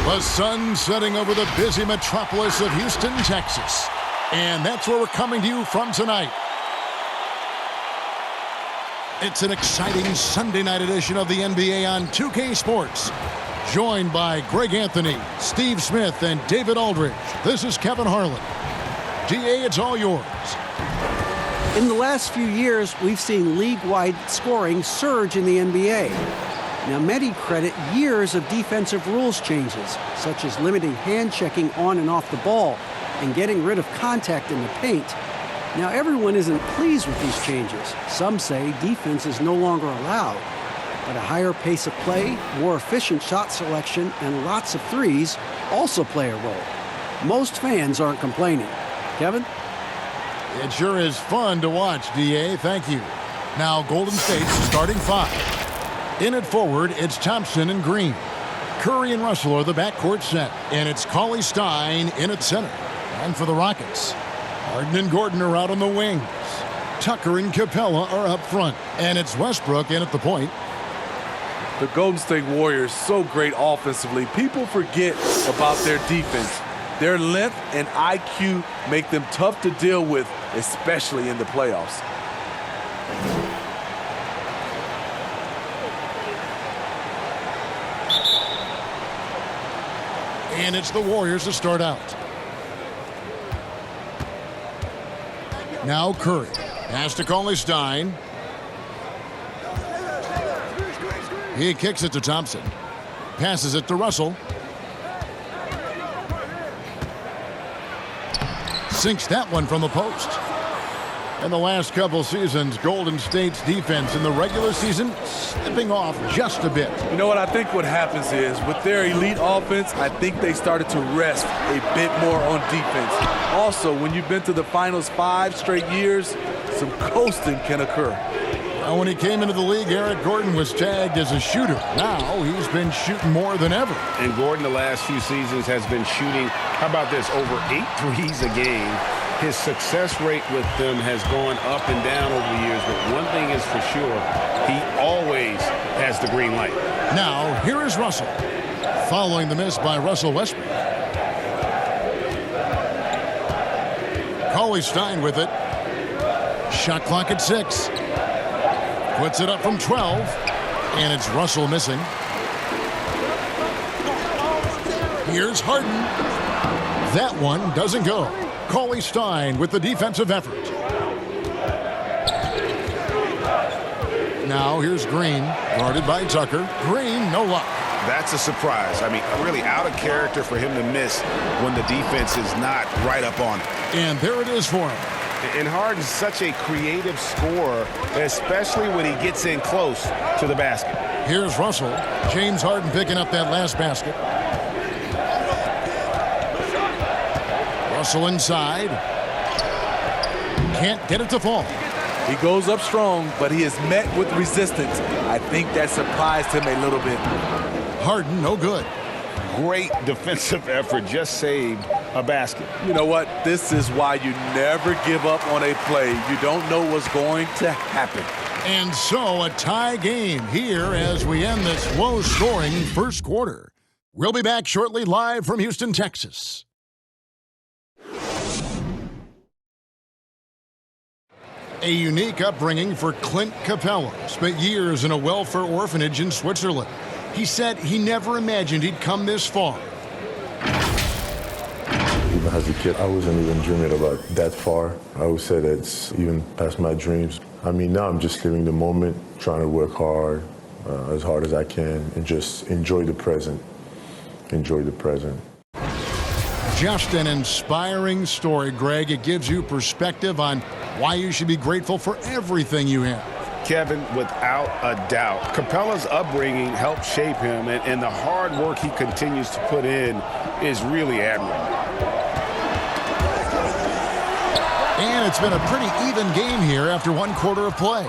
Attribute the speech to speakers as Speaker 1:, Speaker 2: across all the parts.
Speaker 1: The sun setting over the busy metropolis of Houston, Texas. And that's where we're coming to you from tonight. It's an exciting Sunday night edition of the NBA on 2K Sports. Joined by Greg Anthony, Steve Smith, and David Aldridge. This is Kevin Harlan. DA, it's all yours.
Speaker 2: In the last few years, we've seen league-wide scoring surge in the NBA. Now, many credit years of defensive rules changes, such as limiting hand-checking on and off the ball and getting rid of contact in the paint. Now, everyone isn't pleased with these changes. Some say defense is no longer allowed. But a higher pace of play, more efficient shot selection, and lots of threes also play a role. Most fans aren't complaining. Kevin?
Speaker 1: It sure is fun to watch, DA. Thank you. Now, Golden State's starting five. In at forward, it's Thompson and Green. Curry and Russell are the backcourt set. And it's Cauley-Stein in at center. And for the Rockets, Harden and Gordon are out on the wings. Tucker and Capela are up front. And it's Westbrook in at the point.
Speaker 3: The Golden State Warriors so great offensively. People forget about their defense. Their length and IQ make them tough to deal with, especially in the playoffs.
Speaker 1: And it's the Warriors to start out. Now Curry. Pass to Cauley-Stein. He kicks it to Thompson. Passes it to Russell. Sinks that one from the post. In the last couple seasons, Golden State's defense in the regular season slipping off just a bit.
Speaker 3: You know what I think what happens is with their elite offense, I think they started to rest a bit more on defense. Also, when you've been to the finals 5 straight years, some coasting can occur.
Speaker 1: Now, when he came into the league, Eric Gordon was tagged as a shooter. Now he's been shooting more than ever.
Speaker 4: And Gordon the last few seasons has been shooting, how about this, over 8 threes a game. His success rate with them has gone up and down over the years, but one thing is for sure, he always has the green light.
Speaker 1: Now, here is Russell, following the miss by Russell Westbrook. Cauley-Stein with it. Shot clock at 6. Puts it up from 12, and it's Russell missing. Here's Harden. That one doesn't go. Cauley-Stein with the defensive effort. Now here's Green, guarded by Tucker. Green, no luck.
Speaker 4: That's a surprise. I mean, really out of character for him to miss when the defense is not right up on it.
Speaker 1: And there it is for him.
Speaker 4: And Harden's such a creative scorer, especially when he gets in close to the basket.
Speaker 1: Here's Russell. James Harden picking up that last basket. Russell inside. Can't get it to fall.
Speaker 3: He goes up strong, but he is met with resistance. I think that surprised him a little bit.
Speaker 1: Harden, no good.
Speaker 4: Great defensive effort, just saved a basket.
Speaker 3: You know what? This is why you never give up on a play. You don't know what's going to happen.
Speaker 1: And so a tie game here as we end this low-scoring first quarter. We'll be back shortly live from Houston, Texas. A unique upbringing for Clint Capela. Spent years in a welfare orphanage in Switzerland. He said he never imagined he'd come this far.
Speaker 5: Even as a kid, I wasn't even dreaming about that far. I always said it's even past my dreams. I mean, now I'm just living the moment, trying to work hard as I can, and just enjoy the present. Enjoy the present.
Speaker 1: Just an inspiring story, Greg. It gives you perspective on why you should be grateful for everything you have.
Speaker 4: Kevin, without a doubt, Capela's upbringing helped shape him, and the hard work he continues to put in is really admirable.
Speaker 1: And it's been a pretty even game here after one quarter of play.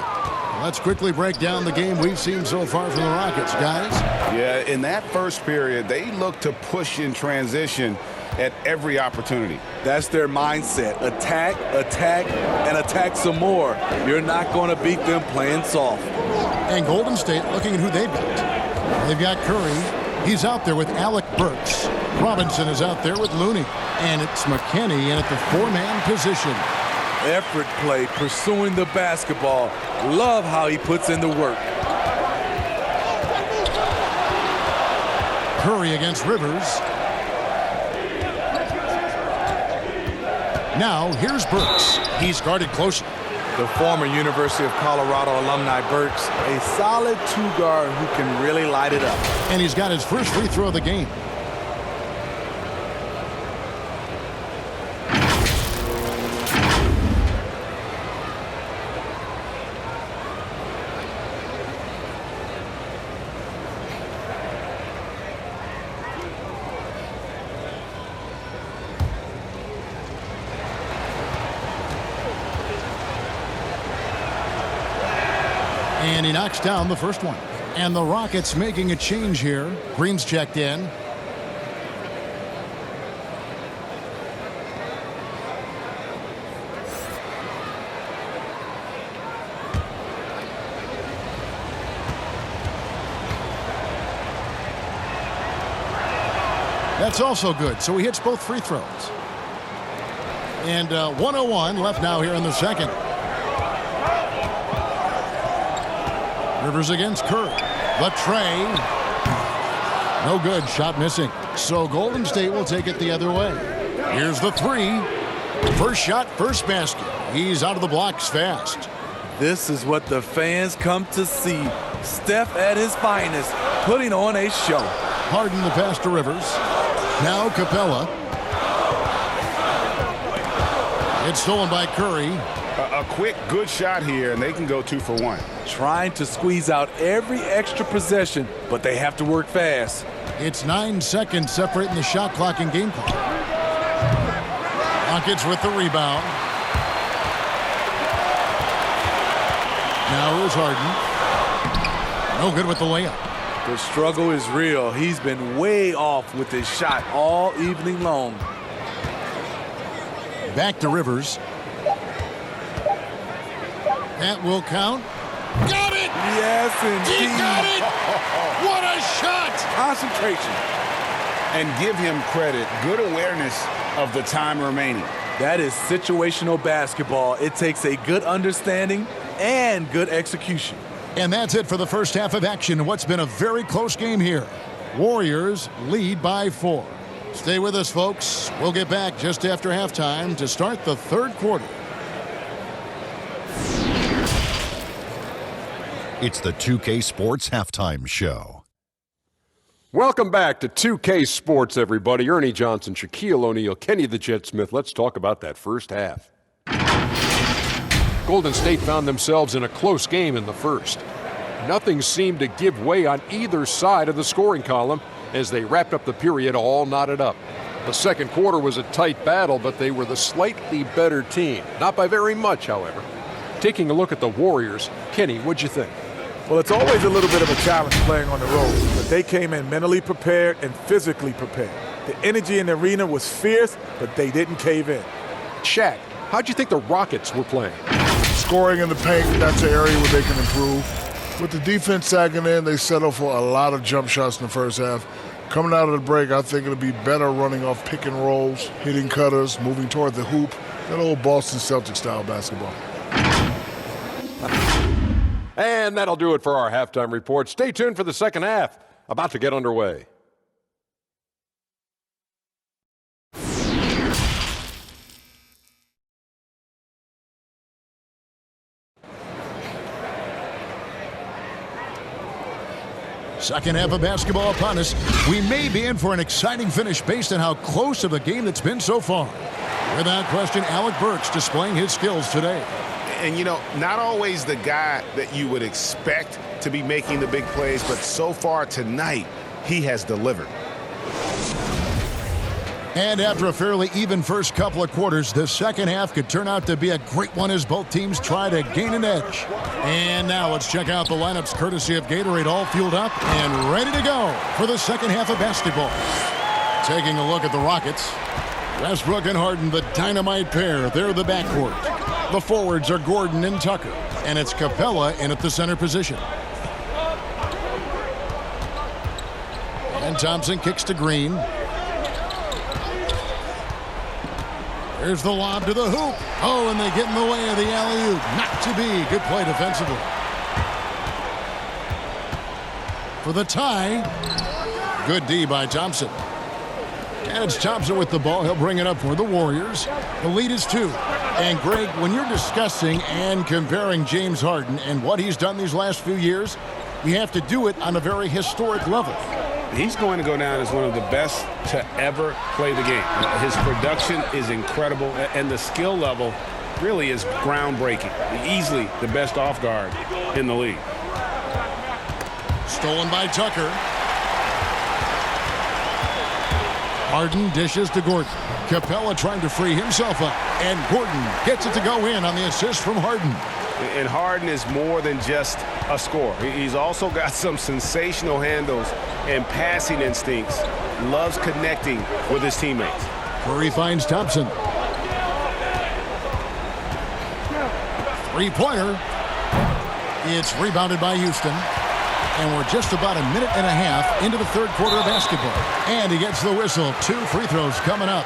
Speaker 1: Let's quickly break down the game we've seen so far from the Rockets, guys.
Speaker 4: Yeah, in that first period, they looked to push in transition at every opportunity.
Speaker 3: That's their mindset. Attack, attack, and attack some more. You're not going to beat them playing soft.
Speaker 1: And Golden State looking at who they beat. They've got Curry. He's out there with Alec Burks. Robinson is out there with Looney. And it's McKinney in at the four-man position.
Speaker 3: Effort play, pursuing the basketball. Love how he puts in the work.
Speaker 1: Curry against Rivers. Now, here's Burks. He's guarded closely.
Speaker 3: The former University of Colorado alumni Burks, a solid two-guard who can really light it up.
Speaker 1: And he's got his first free throw of the game. And he knocks down the first one. And the Rockets making a change here. Green's checked in. That's also good. So he hits both free throws. And 1:01 left now here in the second. Rivers against Curry. The tray. No good. Shot missing. So Golden State will take it the other way. Here's the three. First shot, first basket. He's out of the blocks fast.
Speaker 3: This is what the fans come to see. Steph at his finest, putting on a show.
Speaker 1: Harden the pass to Rivers. Now Capela. It's stolen by Curry.
Speaker 4: A quick, good shot here, and they can go 2 for 1.
Speaker 3: Trying to squeeze out every extra possession, but they have to work fast.
Speaker 1: It's 9 seconds separating the shot clock and game clock. Rockets with the rebound. Now here's Harden. No good with the layup.
Speaker 3: The struggle is real. He's been way off with his shot all evening long.
Speaker 1: Back to Rivers. That will count. Got it!
Speaker 3: Yes,
Speaker 1: He
Speaker 3: indeed.
Speaker 1: got it! What a shot!
Speaker 3: Concentration.
Speaker 4: And give him credit. Good awareness of the time remaining.
Speaker 3: That is situational basketball. It takes a good understanding and good execution.
Speaker 1: And that's it for the first half of action in what's been a very close game here. Warriors lead by 4. Stay with us, folks. We'll get back just after halftime to start the third quarter.
Speaker 6: It's the 2K Sports Halftime Show.
Speaker 7: Welcome back to 2K Sports, everybody. Ernie Johnson, Shaquille O'Neal, Kenny the Jet Smith. Let's talk about that first half. Golden State found themselves in a close game in the first. Nothing seemed to give way on either side of the scoring column as they wrapped up the period all knotted up. The second quarter was a tight battle, but they were the slightly better team. Not by very much, however. Taking a look at the Warriors, Kenny, what'd you think?
Speaker 8: Well, it's always a little bit of a challenge playing on the road, but they came in mentally prepared and physically prepared. The energy in the arena was fierce, but they didn't cave in.
Speaker 7: Shaq, how'd you think the Rockets were playing?
Speaker 9: Scoring in the paint, that's an area where they can improve. With the defense sagging in, they settle for a lot of jump shots in the first half. Coming out of the break, I think it'll be better running off pick and rolls, hitting cutters, moving toward the hoop. That old Boston Celtics style basketball.
Speaker 7: And that'll do it for our halftime report. Stay tuned for the second half, about to get underway.
Speaker 1: Second half of basketball upon us. We may be in for an exciting finish based on how close of a game that's been so far. Without question, Alec Burks displaying his skills today.
Speaker 4: And, you know, not always the guy that you would expect to be making the big plays, but so far tonight, he has delivered.
Speaker 1: And after a fairly even first couple of quarters, the second half could turn out to be a great one as both teams try to gain an edge. And now let's check out the lineups courtesy of Gatorade, all fueled up and ready to go for the second half of basketball. Taking a look at the Rockets. Westbrook and Harden, the dynamite pair. They're the backcourt. The forwards are Gordon and Tucker. And it's Capela in at the center position. And Thompson kicks to Green. Here's the lob to the hoop. Oh, and they get in the way of the alley-oop. Not to be. Good play defensively. For the tie. Good D by Thompson. And it's Thompson with the ball. He'll bring it up for the Warriors. The lead is 2. And, Greg, when you're discussing and comparing James Harden and what he's done these last few years, you have to do it on a very historic level.
Speaker 4: He's going to go down as one of the best to ever play the game. His production is incredible, and the skill level really is groundbreaking. Easily the best off guard in the league.
Speaker 1: Stolen by Tucker. Harden dishes to Gordon. Capela trying to free himself up. And Gordon gets it to go in on the assist from Harden.
Speaker 4: And Harden is more than just a scorer. He's also got some sensational handles and passing instincts. Loves connecting with his teammates.
Speaker 1: Curry finds Thompson. Three-pointer. It's rebounded by Houston. And we're just about a minute and a half into the third quarter of basketball. And he gets the whistle. 2 free throws coming up.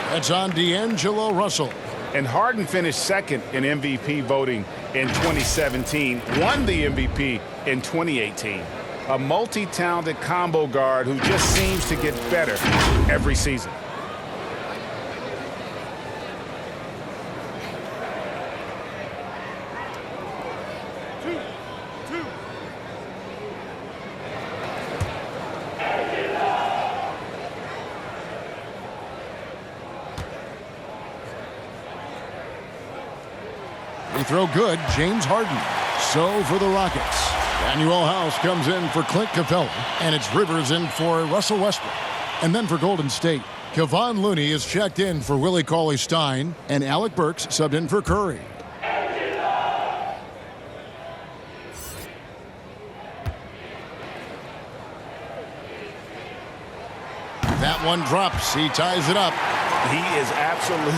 Speaker 1: That's on D'Angelo Russell.
Speaker 4: And Harden finished second in MVP voting in 2017, won the MVP in 2018. A multi-talented combo guard who just seems to get better every season.
Speaker 1: Free throw good, James Harden. So for the Rockets, Daniel House comes in for Clint Capela, and it's Rivers in for Russell Westbrook. And then for Golden State, Kevon Looney is checked in for Willie Cauley-Stein, and Alec Burks subbed in for Curry. That one drops. He ties it up.
Speaker 4: He is absolutely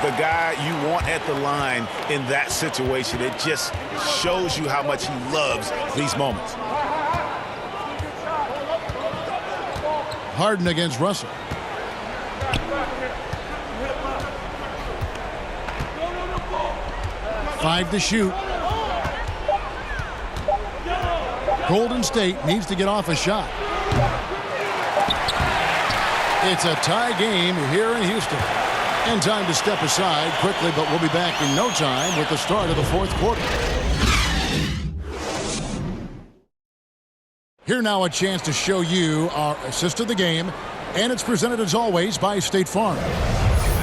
Speaker 4: the guy you want at the line in that situation. It just shows you how much he loves these moments.
Speaker 1: Harden against Russell. Five to shoot. Golden State needs to get off a shot. It's a tie game here in Houston. And time to step aside quickly, but we'll be back in no time with the start of the fourth quarter. Here now a chance to show you our assist of the game, and it's presented as always by State Farm.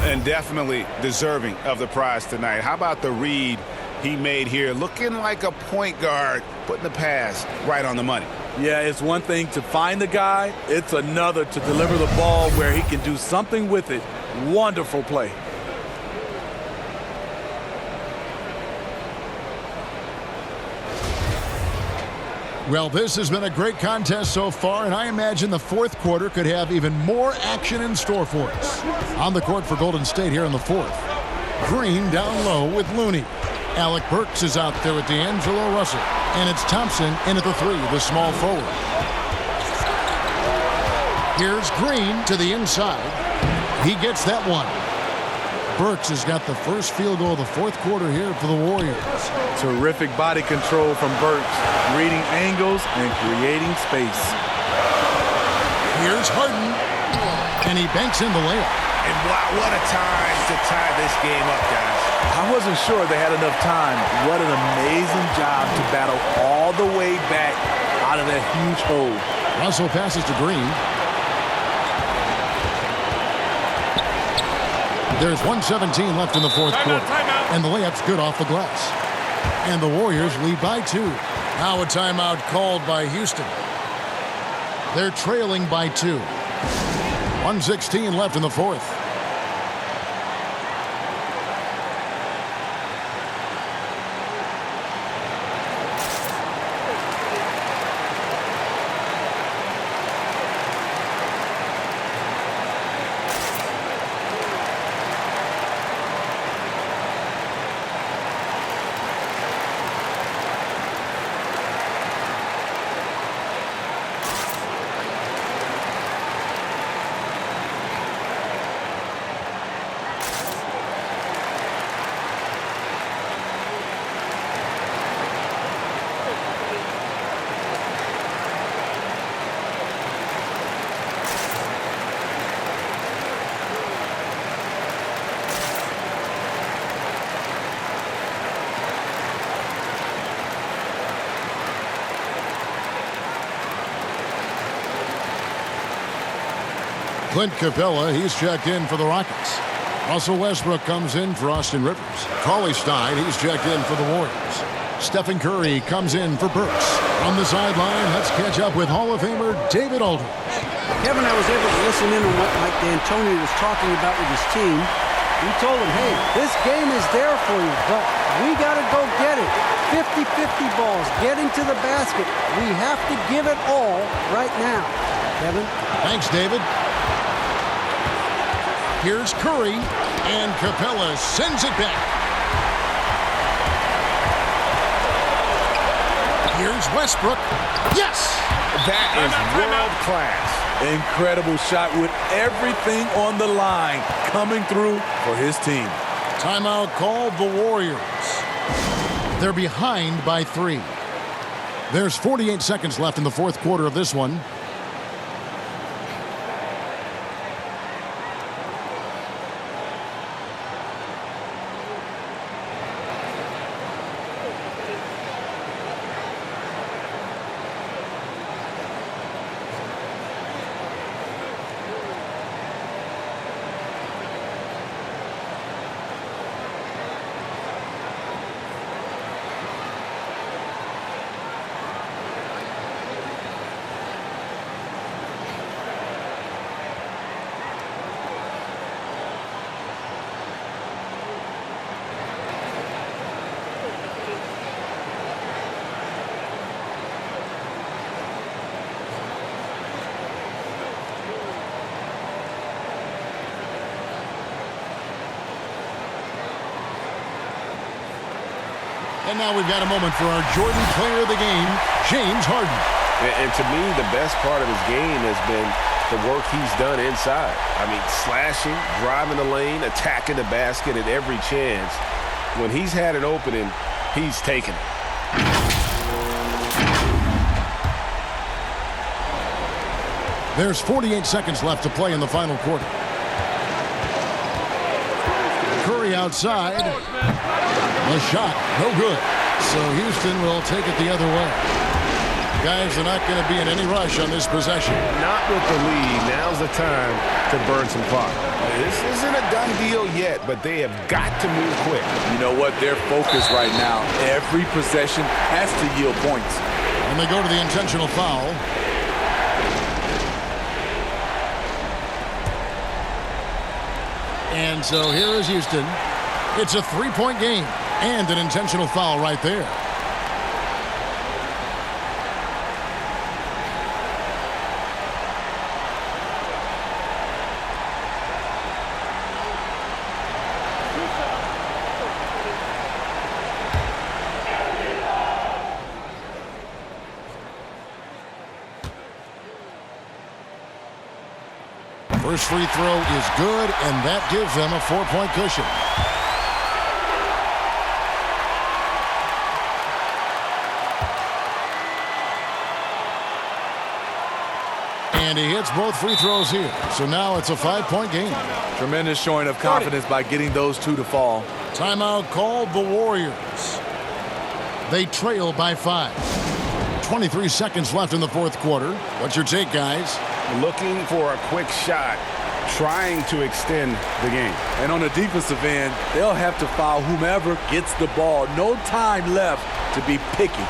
Speaker 4: And definitely deserving of the prize tonight. How about the read he made here? Looking like a point guard, putting the pass right on the money.
Speaker 3: Yeah, it's one thing to find the guy. It's another to deliver the ball where he can do something with it. Wonderful play.
Speaker 1: Well, this has been a great contest so far, and I imagine the fourth quarter could have even more action in store for us. On the court for Golden State here in the fourth. Green down low with Looney. Alec Burks is out there with D'Angelo Russell. And it's Thompson in at the three, the small forward. Here's Green to the inside. He gets that one. Burks has got the first field goal of the fourth quarter here for the Warriors.
Speaker 3: Terrific body control from Burks, reading angles and creating space.
Speaker 1: Here's Harden, and he banks in the layup.
Speaker 4: And wow, what a time to tie this game up, guys.
Speaker 3: I wasn't sure they had enough time. What an amazing job to battle all the way back out of that huge hole.
Speaker 1: Russell passes to Green. There's 1:17 left in the fourth quarter. And the layup's good off the glass. And the Warriors lead by 2. Now a timeout called by Houston. They're trailing by 2. 1:16 left in the fourth. Clint Capela, he's checked in for the Rockets. Russell Westbrook comes in for Austin Rivers. Cauley Stein, he's checked in for the Warriors. Stephen Curry comes in for Burks. On the sideline, let's catch up with Hall of Famer David Aldridge.
Speaker 2: Kevin, I was able to listen in on what Mike D'Antoni was talking about with his team. He told him, hey, this game is there for you, but we got to go get it. 50-50 balls, getting to the basket. We have to give it all right now. Kevin?
Speaker 1: Thanks, David. Here's Curry, and Capela sends it back. Here's Westbrook. Yes!
Speaker 4: That is world class.
Speaker 3: Incredible shot with everything on the line coming through for his team.
Speaker 1: Timeout called the Warriors. They're behind by 3. There's 48 seconds left in the fourth quarter of this one. And now we've got a moment for our Jordan player of the game, James Harden.
Speaker 4: And to me, the best part of his game has been the work he's done inside. I mean, slashing, driving the lane, attacking the basket at every chance. When he's had an opening, he's taken it.
Speaker 1: There's 48 seconds left to play in the final quarter. Curry outside. The shot, no good. So Houston will take it the other way. Guys are not going to be in any rush on this possession.
Speaker 4: Not with the lead. Now's the time to burn some clock. This isn't a done deal yet, but they have got to move quick.
Speaker 3: You know what? They're focused right now. Every possession has to yield points.
Speaker 1: And they go to the intentional foul. And so here is Houston. It's a three-point game and an intentional foul right there. First free throw is good, and that gives them a 4-point cushion. And he hits both free throws here. So now it's a 5-point game.
Speaker 3: Tremendous showing of confidence by getting those two to fall.
Speaker 1: Timeout called the Warriors. They trail by 5. 23 seconds left in the fourth quarter. What's your take, guys?
Speaker 4: Looking for a quick shot, trying to extend the game.
Speaker 3: And on the defensive end, they'll have to foul whomever gets the ball. No time left to be picky.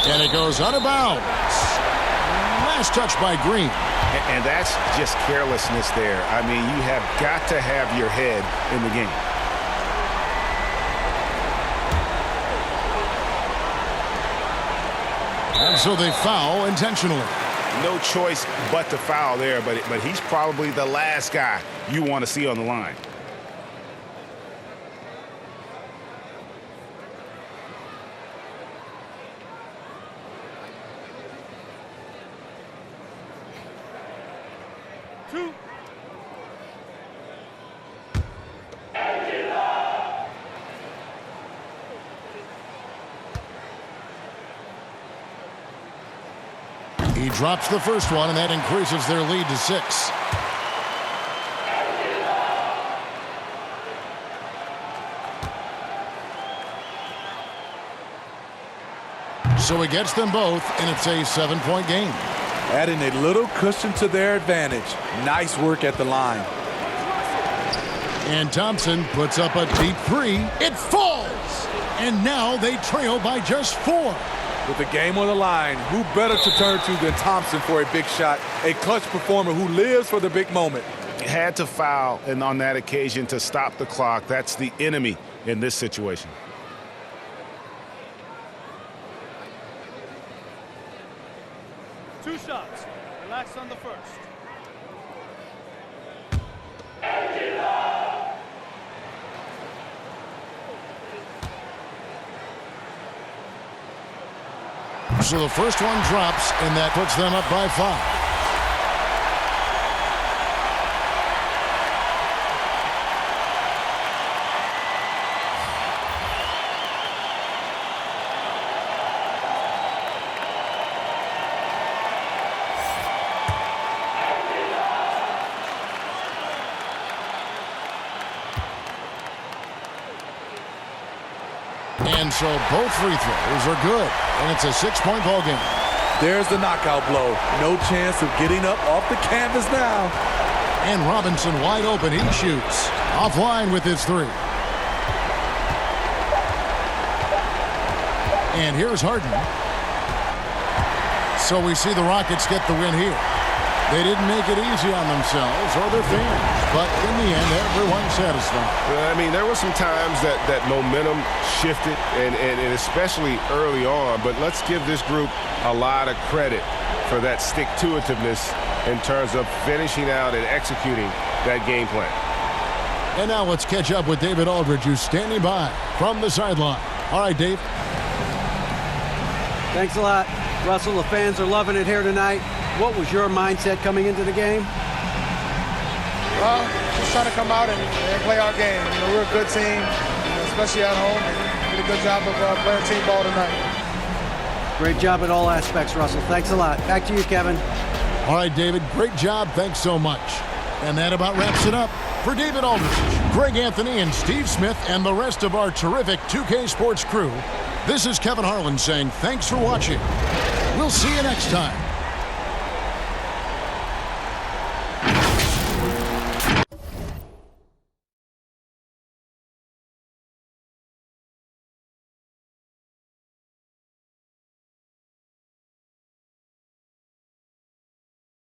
Speaker 1: And it goes out of bounds. Last touch by Green.
Speaker 4: And that's just carelessness there. I mean, you have got to have your head in the game.
Speaker 1: And so they foul intentionally.
Speaker 4: No choice but to foul there, but he's probably the last guy you want to see on the line.
Speaker 1: He drops the first one, and that increases their lead to 6. So he gets them both, and it's a 7-point game.
Speaker 3: Adding a little cushion to their advantage. Nice work at the line.
Speaker 1: And Thompson puts up a deep 3. It falls! And now they trail by just 4.
Speaker 3: With the game on the line, who better to turn to than Thompson for a big shot? A clutch performer who lives for the big moment.
Speaker 4: Had to foul and on that occasion to stop the clock. That's the enemy in this situation.
Speaker 10: Two shots. Relax on the first.
Speaker 1: So the first one drops, and that puts them up by 5. And so both free throws are good, and it's a 6-point ball game.
Speaker 3: There's the knockout blow. No chance of getting up off the canvas now.
Speaker 1: And Robinson wide open. He shoots. Offline with his 3. And here's Harden. So we see the Rockets get the win here. They didn't make it easy on themselves or their fans, but in the end, everyone's satisfied.
Speaker 4: I mean, there were some times that momentum shifted, and especially early on, but let's give this group a lot of credit for that stick-to-itiveness in terms of finishing out and executing that game plan.
Speaker 1: And now let's catch up with David Aldridge, who's standing by from the sideline. All right, Dave.
Speaker 2: Thanks a lot. Russell, the fans are loving it here tonight. What was your mindset coming into the game?
Speaker 11: Well, just trying to come out and play our game. You know, we're a good team, especially at home. And did a good job of playing team ball tonight.
Speaker 2: Great job at all aspects, Russell. Thanks a lot. Back to you, Kevin.
Speaker 1: All right, David, great job. Thanks so much. And that about wraps it up. For David Aldridge, Greg Anthony, and Steve Smith, and the rest of our terrific 2K Sports crew, this is Kevin Harlan saying thanks for watching. We'll see you next time.